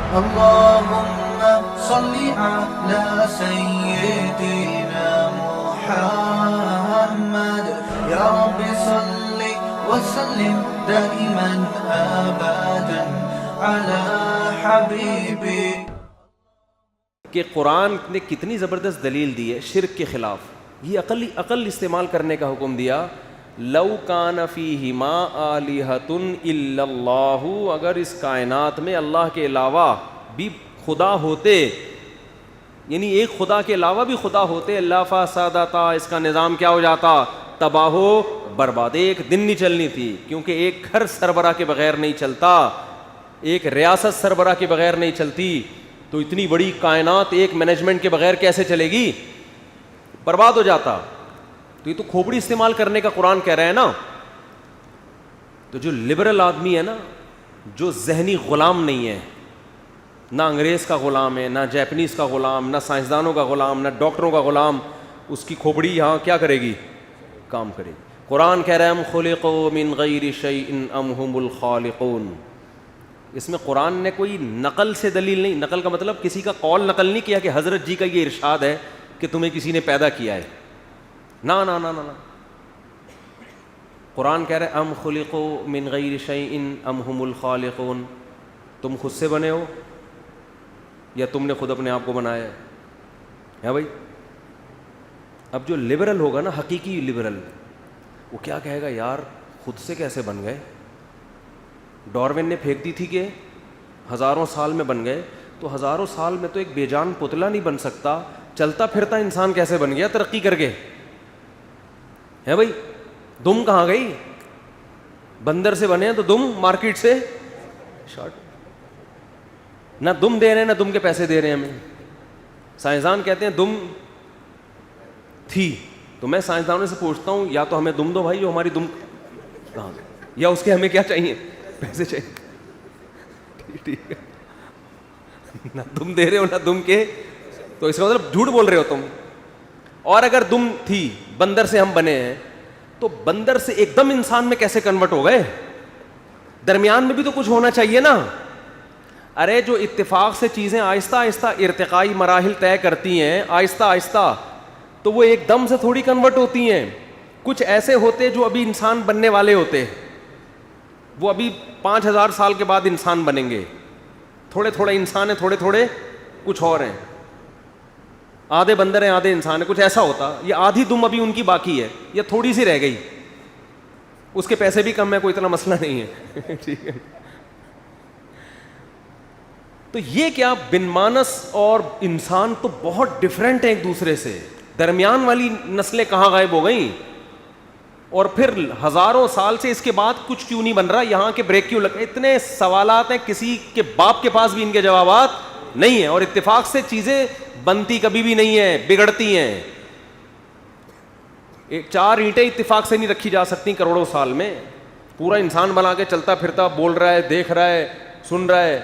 اللهم صل على سيدنا محمد يا رب صل وسلم دائما ابدا على حبيبي. کہ قرآن نے کتنی زبردست دلیل دی ہے شرک کے خلاف. یہ عقل استعمال کرنے کا حکم دیا. لو کان فیہما آلہۃ الا اللہ، اگر اس کائنات میں اللہ کے علاوہ بھی خدا ہوتے، یعنی ایک خدا کے علاوہ بھی خدا ہوتے، اللہ فسادتا، اس کا نظام کیا ہو جاتا؟ تباہ و برباد. ایک دن نہیں چلنی تھی، کیونکہ ایک گھر سربراہ کے بغیر نہیں چلتا، ایک ریاست سربراہ کے بغیر نہیں چلتی، تو اتنی بڑی کائنات ایک مینجمنٹ کے بغیر کیسے چلے گی؟ برباد ہو جاتا. تو یہ تو کھوپڑی استعمال کرنے کا قرآن کہہ رہے ہیں نا. تو جو لبرل آدمی ہے نا، جو ذہنی غلام نہیں ہے، نہ انگریز کا غلام ہے، نہ جاپنیز کا غلام، نہ سائنسدانوں کا غلام، نہ ڈاکٹروں کا غلام، اس کی کھوپڑی یہاں کیا کرے گی؟ کام کرے گی. قرآن کہہ رہا ہے ہم خلقوا من غیر شیء ام هم الخالقون. اس میں قرآن نے کوئی نقل سے دلیل نہیں، نقل کا مطلب کسی کا قول نقل نہیں کیا کہ حضرت جی کا یہ ارشاد ہے کہ تمہیں کسی نے پیدا کیا ہے. نہ نہ نہ نہ. قرآن کہہ رہا ہے ام خلقوا من غیر شیء ام هم الخالقون. تم خود سے بنے ہو یا تم نے خود اپنے آپ کو بنایا ہے؟ بھائی اب جو لبرل ہوگا نا، حقیقی لبرل، وہ کیا کہے گا؟ یار خود سے کیسے بن گئے؟ ڈارون نے پھینک دی تھی کہ ہزاروں سال میں بن گئے، تو ہزاروں سال میں تو ایک بے جان پتلا نہیں بن سکتا. چلتا پھرتا انسان کیسے بن گیا ترقی کر کے؟ ہے بھائی دم کہاں گئی؟ بندر سے بنے ہیں تو دم مارکیٹ سے شارٹ. نہ دم دے رہے ہیں نہ دم کے پیسے دے رہے ہیں ہمیں. سائنسدان کہتے ہیں دم تھی، تو میں سائنسدانوں سے پوچھتا ہوں یا تو ہمیں دم دو بھائی، جو ہماری دم کہاں گئی، یا اس کے ہمیں کیا چاہیے؟ پیسے چاہیے. ٹھیک ہے، نہ دم دے رہے ہو نہ دم کے، تو اس کا مطلب جھوٹ بول رہے ہو تم. اور اگر دم تھی، بندر سے ہم بنے ہیں، تو بندر سے ایک دم انسان میں کیسے کنورٹ ہو گئے؟ درمیان میں بھی تو کچھ ہونا چاہیے نا. ارے جو اتفاق سے چیزیں آہستہ آہستہ ارتقائی مراحل طے کرتی ہیں آہستہ آہستہ، تو وہ ایک دم سے تھوڑی کنورٹ ہوتی ہیں. کچھ ایسے ہوتے جو ابھی انسان بننے والے ہوتے، وہ ابھی 5000 سال کے بعد انسان بنیں گے. تھوڑے تھوڑے انسان ہیں، تھوڑے تھوڑے کچھ اور ہیں، آدھے بندر ہیں آدھے انسان ہیں. کچھ ایسا ہوتا، یہ آدھی دم ابھی ان کی باقی ہے، یہ تھوڑی سی رہ گئی، اس کے پیسے بھی کم ہے، کوئی اتنا مسئلہ نہیں ہے. ٹھیک ہے. تو یہ کیا بن مانس اور انسان تو بہت ڈفرینٹ ہیں ایک دوسرے سے. درمیان والی نسلیں کہاں غائب ہو گئیں؟ اور پھر ہزاروں سال سے اس کے بعد کچھ کیوں نہیں بن رہا؟ یہاں کے بریک کیوں لگ؟ اتنے سوالات ہیں، کسی کے باپ کے پاس بھی ان کے جوابات نہیں ہیں. اور اتفاق سے چیزیں بنتی کبھی بھی نہیں ہیں، بگڑتی ہیں. ایک 4 اینٹیں اتفاق سے نہیں رکھی جا سکتی کروڑوں سال میں. پورا انسان بنا کے چلتا پھرتا، بول رہا ہے، دیکھ رہا ہے، سن رہا ہے.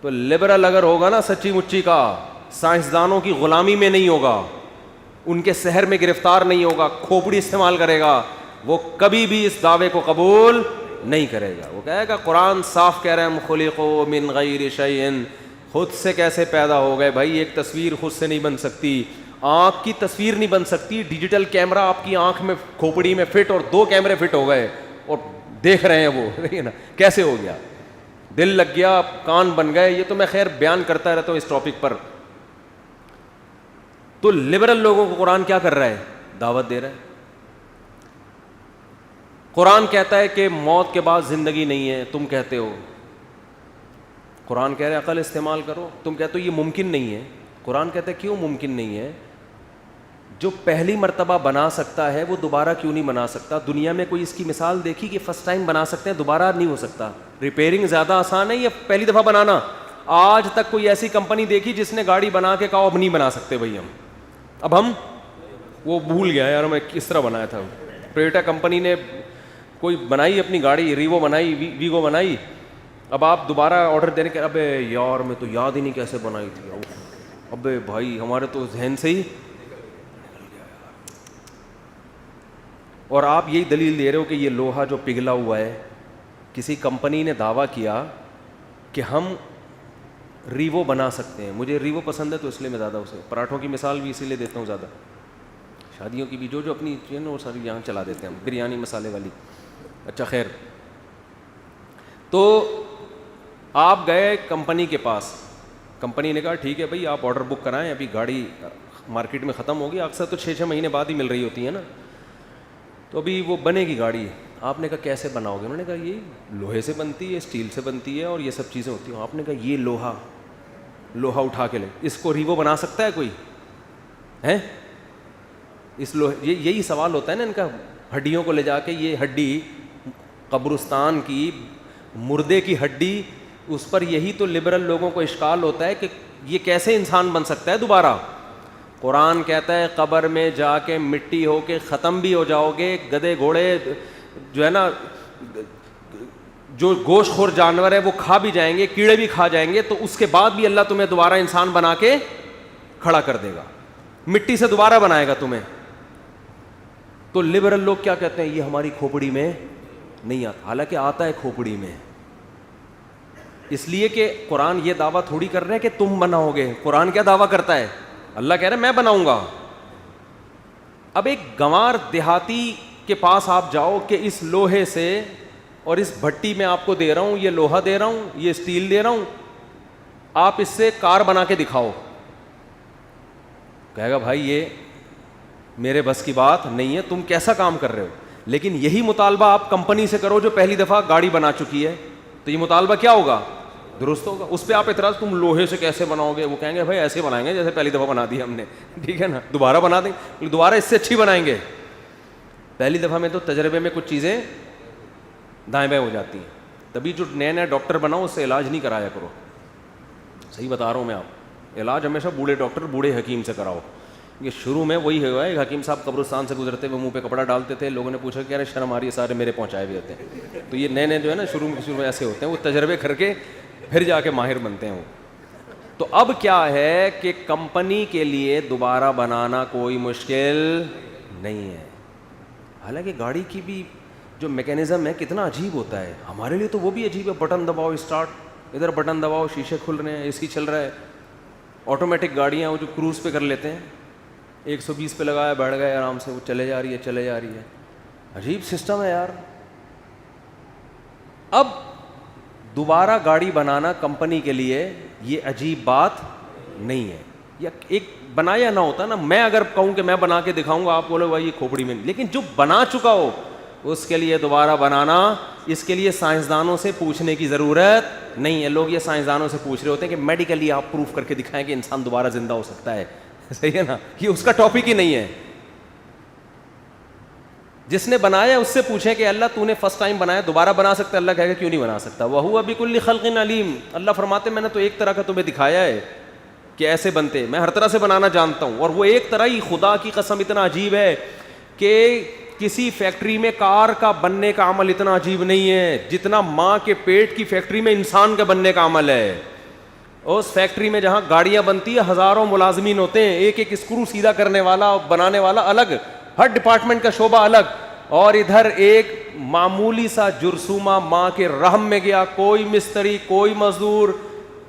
تو لبرل اگر ہوگا نا سچی مچی کا، سائنسدانوں کی غلامی میں نہیں ہوگا، ان کے سحر میں گرفتار نہیں ہوگا، کھوپڑی استعمال کرے گا، وہ کبھی بھی اس دعوے کو قبول نہیں کرے گا. وہ کہے گا قرآن صاف کہہ رہے ہیں ہم خلقوا من غیر شیء. خود سے کیسے پیدا ہو گئے بھائی؟ ایک تصویر خود سے نہیں بن سکتی، آنکھ کی تصویر نہیں بن سکتی. ڈیجیٹل کیمرہ آپ کی آنکھ میں کھوپڑی میں فٹ، اور 2 کیمرے فٹ ہو گئے اور دیکھ رہے ہیں وہ نا کیسے ہو گیا؟ دل لگ گیا، کان بن گئے. یہ تو میں خیر بیان کرتا رہتا ہوں اس ٹاپک پر. تو لبرل لوگوں کو قرآن کیا کر رہا ہے؟ دعوت دے رہا ہے. قرآن کہتا ہے کہ موت کے بعد زندگی نہیں ہے، تم کہتے ہو. قرآن کہہ رہے ہے عقل استعمال کرو، تم کہتے ہو یہ ممکن نہیں ہے. قرآن کہتا ہے کیوں ممکن نہیں ہے؟ جو پہلی مرتبہ بنا سکتا ہے وہ دوبارہ کیوں نہیں بنا سکتا؟ دنیا میں کوئی اس کی مثال دیکھی کہ فرسٹ ٹائم بنا سکتے ہیں دوبارہ نہیں ہو سکتا؟ ریپیئرنگ زیادہ آسان ہے یا پہلی دفعہ بنانا؟ آج تک کوئی ایسی کمپنی دیکھی جس نے گاڑی بنا کے کہا اب نہیں بنا سکتے بھائی ہم وہ بھول گیا یار میں کس طرح بنایا تھا. ٹویوٹا کمپنی نے کوئی بنائی اپنی گاڑی، ریوو بنائی، ویگو بنائی، اب آپ دوبارہ آرڈر دینے کے ابے یار میں تو یاد ہی نہیں کیسے بنائی تھی. ابے بھائی ہمارے تو ذہن سے ہی. اور آپ یہی دلیل دے رہے ہو کہ یہ لوہا جو پگھلا ہوا ہے، کسی کمپنی نے دعویٰ کیا کہ ہم ریوو بنا سکتے ہیں. مجھے ریوو پسند ہے تو اس لیے میں زیادہ اسے, پراٹھوں کی مثال بھی اسی لیے دیتا ہوں زیادہ. شادیوں کی بھی جو اپنی چیزیں نا وہ ساری یہاں چلا دیتے ہیں ہم, بریانی مسالے والی. اچھا خیر, تو آپ گئے کمپنی کے پاس, کمپنی نے کہا ٹھیک ہے بھائی آپ آرڈر بک کرائیں, ابھی گاڑی مارکیٹ میں ختم ہوگی, اکثر تو 6 مہینے بعد ہی مل رہی ہوتی ہے نا, تو ابھی وہ بنے گی گاڑی. آپ نے کہا کیسے بناؤ گے؟ انہوں نے کہا یہ لوہے سے بنتی ہے, اسٹیل سے بنتی ہے اور یہ سب چیزیں ہوتی ہیں. آپ نے کہا یہ لوہا اٹھا کے لے, اس کو ریوو بنا سکتا ہے کوئی ہے؟ اس لوہے, یہی سوال ہوتا ہے نا ان کا, ہڈیوں کو لے جا کے, یہ ہڈی قبرستان کی مردے کی ہڈی, اس پر یہی تو لبرل لوگوں کو اشکال ہوتا ہے کہ یہ کیسے انسان بن سکتا ہے دوبارہ. قرآن کہتا ہے قبر میں جا کے مٹی ہو کے ختم بھی ہو جاؤ گے, گدھے گھوڑے جو ہے نا, جو گوشت خور جانور ہے وہ کھا بھی جائیں گے, کیڑے بھی کھا جائیں گے, تو اس کے بعد بھی اللہ تمہیں دوبارہ انسان بنا کے کھڑا کر دے گا, مٹی سے دوبارہ بنائے گا تمہیں. تو لبرل لوگ کیا کہتے ہیں, یہ ہماری کھوپڑی میں نہیں آتا, حالانکہ آتا ہے کھوپڑی میں. اس لیے کہ قرآن یہ دعویٰ تھوڑی کر رہے ہیں کہ تم بناؤ گے, قرآن کیا دعویٰ کرتا ہے, اللہ کہہ رہا ہے میں بناؤں گا. اب ایک گنوار دیہاتی کے پاس آپ جاؤ کہ اس لوہے سے اور اس بھٹی میں آپ کو دے رہا ہوں, یہ لوہا دے رہا ہوں, یہ اسٹیل دے رہا ہوں, آپ اس سے کار بنا کے دکھاؤ, کہے گا بھائی یہ میرے بس کی بات نہیں ہے, تم کیسا کام کر رہے ہو. لیکن یہی مطالبہ آپ کمپنی سے کرو جو پہلی دفعہ گاڑی بنا چکی ہے, تو یہ مطالبہ کیا ہوگا, درست ہوگا. اس پہ آپ اعتراض, تم لوہے سے کیسے بناؤ گے, وہ کہیں گے بھائی ایسے بنائیں گے جیسے پہلی دفعہ بنا دی ہم نے, ٹھیک ہے نا, دوبارہ بنا دیں گے, دوبارہ اس سے اچھی بنائیں گے. پہلی دفعہ میں تو تجربے میں کچھ چیزیں دائیں بائیں ہو جاتی ہیں, تبھی جو نئے ڈاکٹر بناؤ اس سے علاج نہیں کرایا کرو, صحیح بتا رہا ہوں میں آپ, علاج ہمیشہ بوڑھے ڈاکٹر بوڑھے حکیم سے کراؤ. یہ شروع میں وہی ہوا ہے, ایک حکیم صاحب قبرستان سے گزرتے ہوئے منہ پہ کپڑا ڈالتے تھے, لوگوں نے پوچھا کہ ارے شرم آ رہی ہے, سارے میرے پہنچائے ہوئے ہوتے ہیں. تو یہ نئے جو ہے نا شروع میں ایسے ہوتے ہیں, وہ تجربے کر کے پھر جا کے ماہر بنتے ہیں وہ. تو اب کیا ہے کہ کمپنی کے لیے دوبارہ بنانا کوئی مشکل نہیں ہے. حالانکہ گاڑی کی بھی جو میکینزم ہے کتنا عجیب ہوتا ہے, ہمارے لیے تو وہ بھی عجیب ہے. بٹن دباؤ اسٹارٹ, ادھر بٹن دباؤ شیشے کھل رہے ہیں, اے سی چل رہا ہے. آٹومیٹک گاڑیاں وہ جو کروز پہ کر لیتے ہیں, 120 پہ لگایا بیٹھ گئے آرام سے, وہ چلے جا رہی ہے. عجیب سسٹم ہے یار. اب دوبارہ گاڑی بنانا کمپنی کے لیے یہ عجیب بات نہیں ہے. یا ایک بنایا نہ ہوتا نا, میں اگر کہوں کہ میں بنا کے دکھاؤں گا, آپ بولو بھائی یہ کھوپڑی میں, لیکن جو بنا چکا ہو اس کے لیے دوبارہ بنانا, اس کے لیے سائنسدانوں سے پوچھنے کی ضرورت نہیں ہے. لوگ یہ سائنسدانوں سے پوچھ رہے ہوتے ہیں کہ میڈیکلی آپ پروف کر کے دکھائیں کہ انسان دوبارہ زندہ ہو سکتا ہے, صحیح ہے نا, یہ اس کا ٹاپک ہی نہیں ہے. جس نے بنایا اس سے پوچھیں کہ اللہ تو نے فرسٹ ٹائم بنایا, دوبارہ بنا سکتا ہے؟ اللہ کہے گا کیوں نہیں بنا سکتا, وَهُوَ بِكُلِّ خَلْقٍ عَلِيمٌ. اللہ فرماتے میں نے تو ایک طرح کا تمہیں دکھایا ہے کہ ایسے بنتے, میں ہر طرح سے بنانا جانتا ہوں. اور وہ ایک طرح ہی, خدا کی قسم اتنا عجیب ہے کہ کسی فیکٹری میں کار کا بننے کا عمل اتنا عجیب نہیں ہے جتنا ماں کے پیٹ کی فیکٹری میں انسان کا بننے کا عمل ہے. اس فیکٹری میں جہاں گاڑیاں بنتی ہے ہزاروں ملازمین ہوتے ہیں, ایک ایک اسکرو سیدھا کرنے والا, بنانے والا الگ, ہر ڈپارٹمنٹ کا شعبہ الگ. اور ادھر ایک معمولی سا جرثومہ ماں کے رحم میں گیا, کوئی مستری, کوئی مزدور,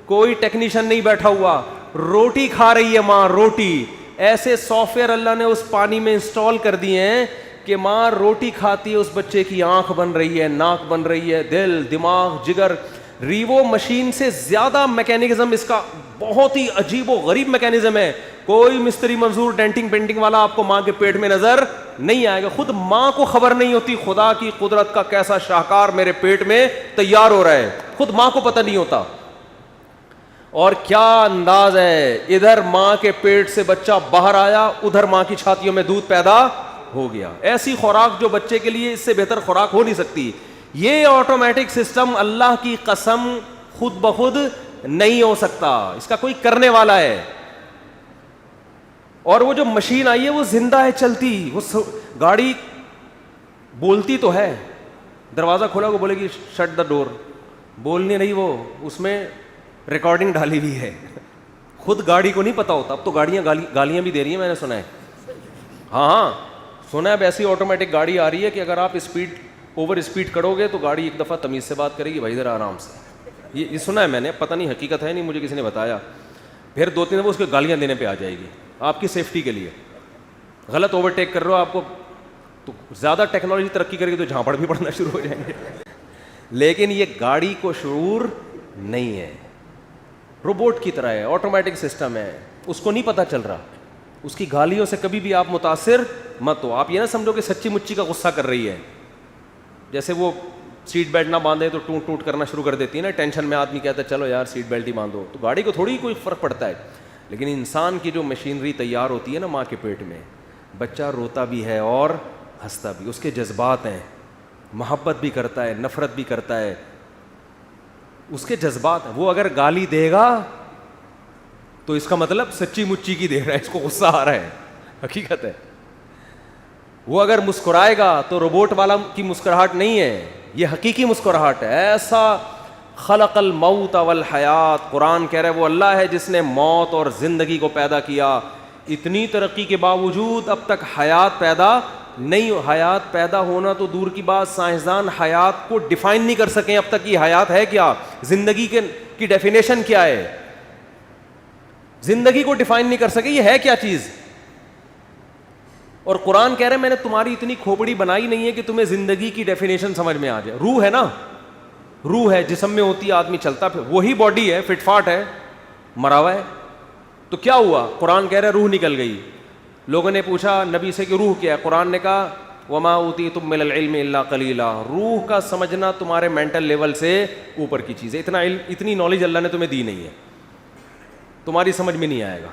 کوئی ٹیکنیشین نہیں بیٹھا ہوا, روٹی کھا رہی ہے ماں, روٹی. ایسے سافٹ ویئر اللہ نے اس پانی میں انسٹال کر دیے ہیں کہ ماں روٹی کھاتی ہے, اس بچے کی آنکھ بن رہی ہے, ناک بن رہی ہے, دل, دماغ, جگر. ریوو مشین سے زیادہ میکینزم اس کا بہت ہی عجیب و غریب میکینزم ہے. کوئی مستری منظور ڈینٹنگ پینٹنگ والا آپ کو ماں کے پیٹ میں نظر نہیں آئے گا. خود ماں کو خبر نہیں ہوتی خدا کی قدرت کا کیسا شاہکار میرے پیٹ میں تیار ہو رہا ہے, خود ماں کو پتہ نہیں ہوتا. اور کیا انداز ہے, ادھر ماں کے پیٹ سے بچہ باہر آیا, ادھر ماں کی چھاتیوں میں دودھ پیدا ہو گیا. ایسی خوراک جو بچے کے لیے اس سے بہتر خوراک ہو نہیں سکتی. یہ آٹومیٹک سسٹم اللہ کی قسم خود بخود نہیں ہو سکتا, اس کا کوئی کرنے والا ہے. اور وہ جو مشین آئی ہے وہ زندہ ہے, چلتی, وہ گاڑی بولتی تو ہے, دروازہ کھولا وہ بولے گی شٹ دا ڈور, بول نہیں رہی وہ, اس میں ریکارڈنگ ڈالی ہوئی ہے. خود گاڑی کو نہیں پتا ہوتا. اب تو گاڑیاں گالیاں بھی دے رہی ہیں, میں نے سنا ہے. ہاں سنا ہے, اب ایسی آٹومیٹک گاڑی آ رہی ہے کہ اگر آپ اوور اسپیڈ کرو گے تو گاڑی ایک دفعہ تمیز سے بات کرے گی, بھائی ذرا آرام سے, یہ سنا ہے میں نے, پتہ نہیں حقیقت ہے نہیں, مجھے کسی نے بتایا. پھر 2-3 دفعہ اس کو گالیاں دینے پہ آ جائے گی آپ کی سیفٹی کے لیے. غلط اوورٹیک کر رہے ہو آپ کو, تو زیادہ ٹیکنالوجی ترقی کرے گی تو جھانپڑ بھی پڑنا شروع ہو جائیں گے. لیکن یہ گاڑی کو شعور نہیں ہے, روبوٹ کی طرح ہے, آٹومیٹک سسٹم ہے, اس کو نہیں پتہ چل رہا. اس کی گالیوں سے کبھی بھی آپ متاثر مت ہو. آپ یہ نہ سمجھو کہ سچی مچی کا غصہ کر رہی ہے. جیسے وہ سیٹ بیلٹ نہ باندھے تو ٹوٹ ٹوٹ کرنا شروع کر دیتی ہے نا, ٹینشن میں آدمی کہتا ہے چلو یار سیٹ بیلٹ ہی باندھو, تو گاڑی کو تھوڑی کوئی فرق پڑتا ہے. لیکن انسان کی جو مشینری تیار ہوتی ہے نا ماں کے پیٹ میں, بچہ روتا بھی ہے اور ہنستا بھی, اس کے جذبات ہیں, محبت بھی کرتا ہے, نفرت بھی کرتا ہے, اس کے جذبات ہیں. وہ اگر گالی دے گا تو اس کا مطلب سچی مچی کی دے رہا ہے, اس کو غصہ آ رہا ہے, حقیقت ہے. وہ اگر مسکرائے گا تو روبوٹ والا کی مسکراہٹ نہیں ہے, یہ حقیقی مسکراہٹ ہے. ایسا خلق الموت والحیات, قرآن کہہ رہا ہے وہ اللہ ہے جس نے موت اور زندگی کو پیدا کیا. اتنی ترقی کے باوجود اب تک حیات پیدا نہیں ہو. حیات پیدا ہونا تو دور کی بات, سائنسدان حیات کو ڈیفائن نہیں کر سکیں اب تک. یہ حیات ہے کیا, زندگی کی ڈیفینیشن کیا ہے, زندگی کو ڈیفائن نہیں کر سکے, یہ ہے کیا چیز. اور قرآن کہہ رہے ہیں میں نے تمہاری اتنی کھوپڑی بنائی نہیں ہے کہ تمہیں زندگی کی ڈیفینیشن سمجھ میں آ جائے. روح ہے نا, روح ہے, جسم میں ہوتی ہے, آدمی چلتا پھر, وہی باڈی ہے, فٹ فاٹ ہے, مرا ہوا ہے. تو کیا ہوا, قرآن کہہ رہے روح نکل گئی. لوگوں نے پوچھا نبی سے کہ روح کیا ہے, قرآن نے کہا وما اوتیتم من العلم الا قلیلا, روح کا سمجھنا تمہارے مینٹل لیول سے اوپر کی چیز ہے. اتنا علم, اتنی نالج اللہ نے تمہیں دی نہیں ہے, تمہاری سمجھ میں نہیں آئے گا.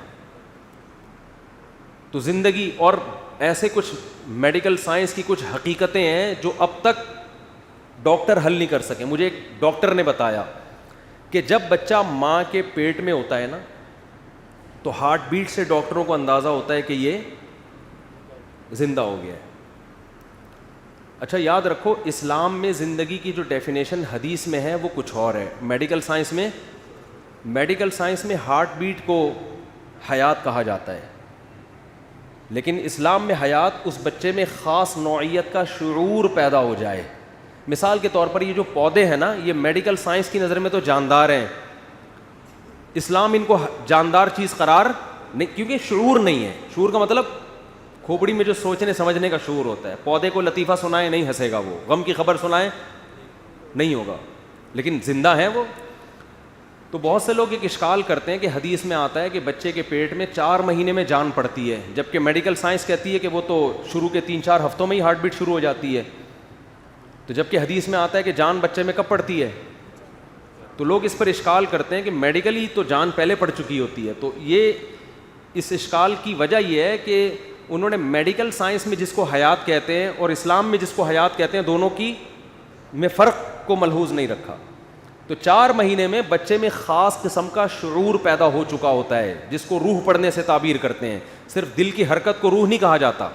تو زندگی اور ایسے کچھ میڈیکل سائنس کی کچھ حقیقتیں ہیں جو اب تک ڈاکٹر حل نہیں کر سکے. مجھے ایک ڈاکٹر نے بتایا کہ جب بچہ ماں کے پیٹ میں ہوتا ہے نا تو ہارٹ بیٹ سے ڈاکٹروں کو اندازہ ہوتا ہے کہ یہ زندہ ہو گیا ہے. اچھا یاد رکھو, اسلام میں زندگی کی جو ڈیفینیشن حدیث میں ہے وہ کچھ اور ہے. میڈیکل سائنس میں ہارٹ بیٹ کو حیات کہا جاتا ہے, لیکن اسلام میں حیات اس بچے میں خاص نوعیت کا شعور پیدا ہو جائے. مثال کے طور پر یہ جو پودے ہیں نا, یہ میڈیکل سائنس کی نظر میں تو جاندار ہیں, اسلام ان کو جاندار چیز قرار نہیں, کیونکہ شعور نہیں ہے. شعور کا مطلب کھوپڑی میں جو سوچنے سمجھنے کا شعور ہوتا ہے. پودے کو لطیفہ سنائے نہیں ہنسے گا, وہ غم کی خبر سنائے نہیں ہوگا, لیکن زندہ ہیں وہ. تو بہت سے لوگ ایک اشکال کرتے ہیں کہ حدیث میں آتا ہے کہ بچے کے پیٹ میں 4 مہینے میں جان پڑتی ہے, جبکہ میڈیکل سائنس کہتی ہے کہ وہ تو شروع کے 3-4 ہفتوں میں ہی ہارٹ بیٹ شروع ہو جاتی ہے. تو جبکہ حدیث میں آتا ہے کہ جان بچے میں کب پڑتی ہے. تو لوگ اس پر اشکال کرتے ہیں کہ میڈیکلی تو جان پہلے پڑ چکی ہوتی ہے. تو یہ اس اشکال کی وجہ یہ ہے کہ انہوں نے میڈیکل سائنس میں جس کو حیات کہتے ہیں اور اسلام میں جس کو حیات کہتے ہیں دونوں کی میں فرق کو ملحوظ نہیں رکھا. تو 4 مہینے میں بچے میں خاص قسم کا شعور پیدا ہو چکا ہوتا ہے, جس کو روح پڑھنے سے تعبیر کرتے ہیں. صرف دل کی حرکت کو روح نہیں کہا جاتا.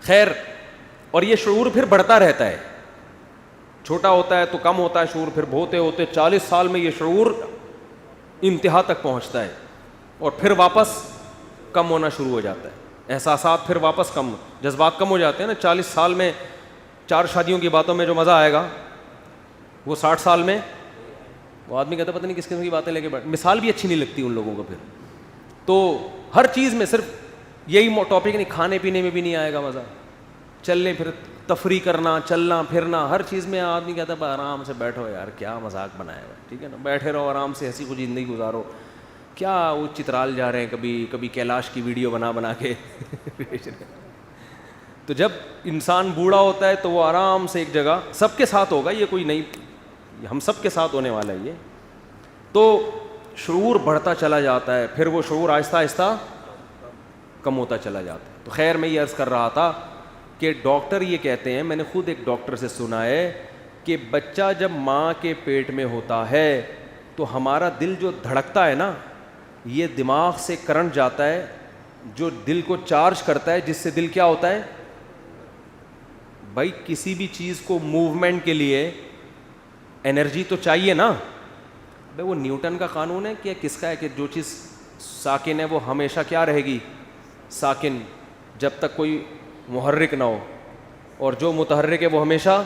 خیر, اور یہ شعور پھر بڑھتا رہتا ہے, چھوٹا ہوتا ہے تو کم ہوتا ہے شعور, پھر ہوتے ہوتے 40 سال میں یہ شعور انتہا تک پہنچتا ہے اور پھر واپس کم ہونا شروع ہو جاتا ہے. احساسات پھر واپس کم, جذبات کم ہو جاتے ہیں نا. 40 سال میں 4 شادیوں کی باتوں میں جو مزہ آئے گا وہ 60 سال میں وہ آدمی کہتا ہے پتہ نہیں کس قسم کی باتیں لے کے بیٹھ. مثال بھی اچھی نہیں لگتی ان لوگوں کو. پھر تو ہر چیز میں صرف یہی ٹاپک نہیں, کھانے پینے میں بھی نہیں آئے گا مزہ, چلنے پھر تفریح کرنا, چلنا پھرنا, ہر چیز میں آدمی کہتا ہے آرام سے بیٹھو یار, کیا مذاق بنایا ہوا ہے, ٹھیک ہے نا, بیٹھے رہو آرام سے, ہنسی خوشی زندگی گزارو. کیا وہ چترال جا رہے ہیں, کبھی کیلاش کی ویڈیو بنا کے. تو جب انسان بوڑھا ہوتا ہے تو وہ آرام سے ایک جگہ, سب کے ساتھ ہوگا یہ, کوئی نہیں, ہم سب کے ساتھ ہونے والا ہے یہ. تو شعور بڑھتا چلا جاتا ہے, پھر وہ شعور آہستہ آہستہ کم ہوتا چلا جاتا ہے. تو خیر, میں یہ عرض کر رہا تھا کہ ڈاکٹر یہ کہتے ہیں, میں نے خود ایک ڈاکٹر سے سنا ہے کہ بچہ جب ماں کے پیٹ میں ہوتا ہے تو ہمارا دل جو دھڑکتا ہے نا, یہ دماغ سے کرنٹ جاتا ہے جو دل کو چارج کرتا ہے, جس سے دل کیا ہوتا ہے بھائی, کسی بھی چیز کو موومنٹ کے لیے انرجی تو چاہیے نا. بھائی وہ نیوٹن کا قانون ہے کہ کس کا ہے کہ جو چیز ساکن ہے وہ ہمیشہ کیا رہے گی, ساکن, جب تک کوئی محرک نہ ہو, اور جو متحرک ہے وہ ہمیشہ.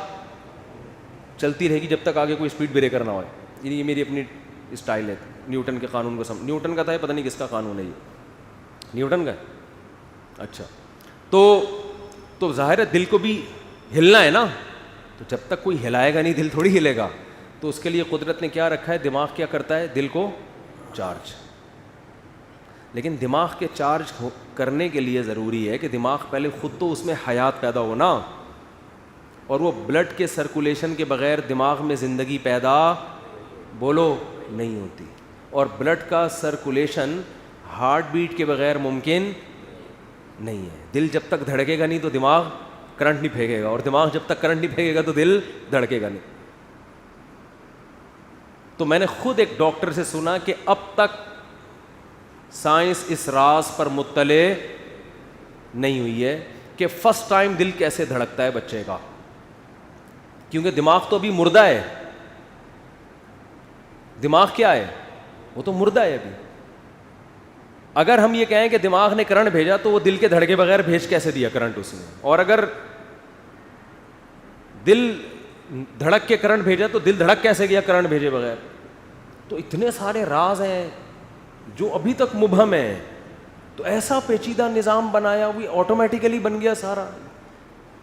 چلتی رہے گی جب تک آگے کوئی اسپیڈ بریکر نہ ہوئے. یہ میری اپنی اسٹائل ہے. نیوٹن کے قانون کو نیوٹن کا تھا, پتہ نہیں کس کا قانون ہے یہ, نیوٹن کا ہے. اچھا, تو ظاہر ہے دل کو بھی ہلنا ہے نا, تو جب تک کوئی ہلائے گا نہیں دل تھوڑی ہلے گا. تو اس کے لیے قدرت نے کیا رکھا ہے, دماغ کیا کرتا ہے, دل کو چارج. لیکن دماغ کے چارج کرنے کے لیے ضروری ہے کہ دماغ پہلے خود تو اس میں حیات پیدا ہونا, اور وہ بلڈ کے سرکولیشن کے بغیر دماغ میں زندگی پیدا بولو نہیں ہوتی. اور بلڈ کا سرکولیشن ہارٹ بیٹ کے بغیر ممکن نہیں ہے. دل جب تک دھڑکے گا نہیں تو دماغ کرنٹ نہیں پھینکے گا, اور دماغ جب تک کرنٹ نہیں پھینکے گا تو دل دھڑکے گا نہیں. تو میں نے خود ایک ڈاکٹر سے سنا کہ اب تک سائنس اس راز پر مطلع نہیں ہوئی ہے کہ فرسٹ ٹائم دل کیسے دھڑکتا ہے بچے کا, کیونکہ دماغ تو ابھی مردہ ہے. دماغ کیا ہے, وہ تو مردہ ہے ابھی. اگر ہم یہ کہیں کہ دماغ نے کرنٹ بھیجا تو وہ دل کے دھڑکے بغیر بھیج کیسے دیا کرنٹ اس نے, اور اگر دل دھڑک کے کرنٹ بھیجا تو دل دھڑک کیسے گیا کرنٹ بھیجے بغیر. تو اتنے سارے راز ہیں جو ابھی تک مبہم ہیں. تو ایسا پیچیدہ نظام بنایا, وہ آٹومیٹیکلی بن گیا سارا.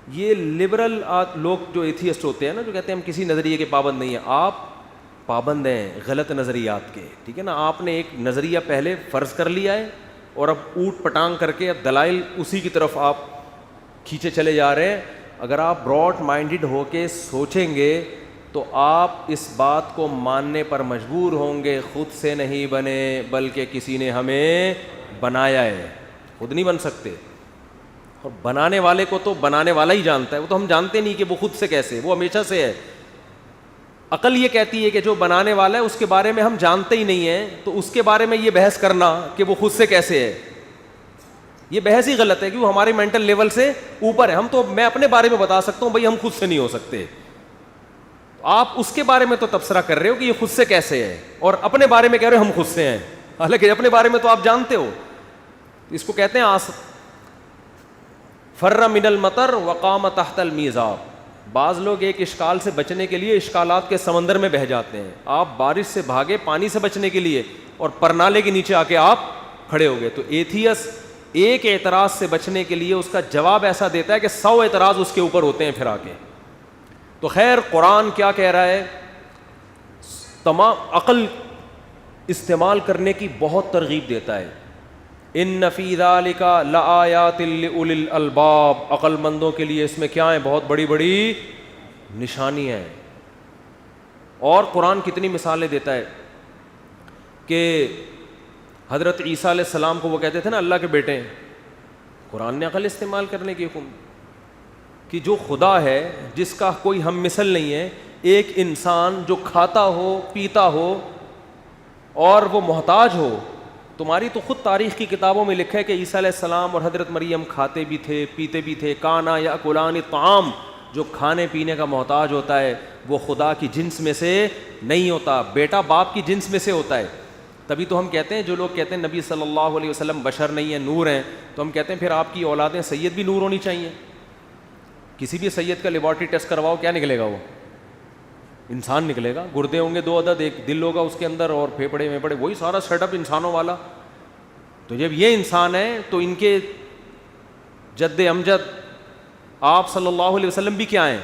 یہ لبرل لوگ جو ایتھیسٹ ہوتے ہیں نا, جو کہتے ہیں ہم کسی نظریے کے پابند نہیں ہیں, آپ پابند ہیں غلط نظریات کے, ٹھیک ہے نا. آپ نے ایک نظریہ پہلے فرض کر لیا ہے, اور اب اوٹ پٹانگ کر کے اب دلائل اسی کی طرف آپ کھینچے چلے جا رہے ہیں. اگر آپ براڈ مائنڈڈ ہو کے سوچیں گے تو آپ اس بات کو ماننے پر مجبور ہوں گے خود سے نہیں بنے, بلکہ کسی نے ہمیں بنایا ہے, خود نہیں بن سکتے. اور بنانے والے کو تو بنانے والا ہی جانتا ہے, وہ تو ہم جانتے نہیں کہ وہ خود سے کیسے, وہ ہمیشہ سے ہے. عقل یہ کہتی ہے کہ جو بنانے والا ہے اس کے بارے میں ہم جانتے ہی نہیں ہیں, تو اس کے بارے میں یہ بحث کرنا کہ وہ خود سے کیسے ہے, یہ بحث ہی غلط ہے, کہ وہ ہمارے مینٹل لیول سے اوپر ہے. ہم تو, میں اپنے بارے میں بتا سکتا ہوں بھائی ہم خود سے نہیں ہو سکتے, آپ اس کے بارے میں تو تبصرہ کر رہے ہو کہ یہ خود سے کیسے ہے, اور اپنے بارے میں کہہ رہے ہو ہم خود سے ہیں, حالانکہ اپنے بارے میں تو آپ جانتے ہو. اس کو کہتے ہیں فر من المطر وقام تحت المیزاب. بعض لوگ ایک اشکال سے بچنے کے لیے اشکالات کے سمندر میں بہہ جاتے ہیں. آپ بارش سے بھاگے پانی سے بچنے کے لیے, اور پرنالے کے نیچے آ کے آپ کھڑے ہو گئے. تو ایتھیس ایک اعتراض سے بچنے کے لیے اس کا جواب ایسا دیتا ہے کہ 100 اعتراض اس کے اوپر ہوتے ہیں پھر آ کے. تو خیر قرآن کیا کہہ رہا ہے, تمام عقل استعمال کرنے کی بہت ترغیب دیتا ہے. ان فی ذالک لآیات لأولی الالباب, عقل مندوں کے لیے اس میں کیا ہیں, بہت بڑی بڑی نشانیاں ہیں. اور قرآن کتنی مثالیں دیتا ہے کہ حضرت عیسیٰ علیہ السلام کو وہ کہتے تھے نا اللہ کے بیٹے ہیں, قرآن نے عقل استعمال کرنے کی حکم کہ جو خدا ہے جس کا کوئی ہم مثل نہیں ہے, ایک انسان جو کھاتا ہو پیتا ہو اور وہ محتاج ہو. تمہاری تو خود تاریخ کی کتابوں میں لکھا ہے کہ عیسیٰ علیہ السلام اور حضرت مریم کھاتے بھی تھے پیتے بھی تھے. کانا یاکلان الطعام, جو کھانے پینے کا محتاج ہوتا ہے وہ خدا کی جنس میں سے نہیں ہوتا, بیٹا باپ کی جنس میں سے ہوتا ہے. تبھی تو ہم کہتے ہیں, جو لوگ کہتے ہیں نبی صلی اللہ علیہ وسلم بشر نہیں ہیں نور ہیں, تو ہم کہتے ہیں پھر آپ کی اولادیں سید بھی نور ہونی چاہیے. کسی بھی سید کا لیبارٹری ٹیسٹ کرواؤ, کیا نکلے گا, وہ انسان نکلے گا. گردے ہوں گے 2 عدد, ایک دل ہوگا اس کے اندر, اور پھیپڑے ویپڑے, وہی سارا سیٹ اپ انسانوں والا. تو جب یہ انسان ہے تو ان کے جد امجد آپ صلی اللہ علیہ وسلم بھی کیا ہیں,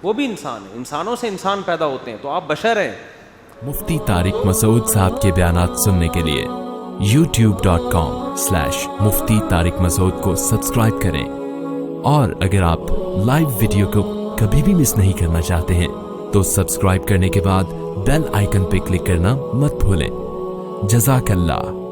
وہ بھی انسان ہیں. انسانوں سے انسان پیدا ہوتے ہیں, تو آپ بشر ہیں. مفتی طارق مسعود صاحب کے بیانات سننے کے لیے youtube.com/مفتی طارق مسعود کو سبسکرائب کریں, اور اگر آپ لائیو ویڈیو کو کبھی بھی مس نہیں کرنا چاہتے ہیں تو سبسکرائب کرنے کے بعد بیل آئیکن پہ کلک کرنا مت بھولیں. جزاک اللہ.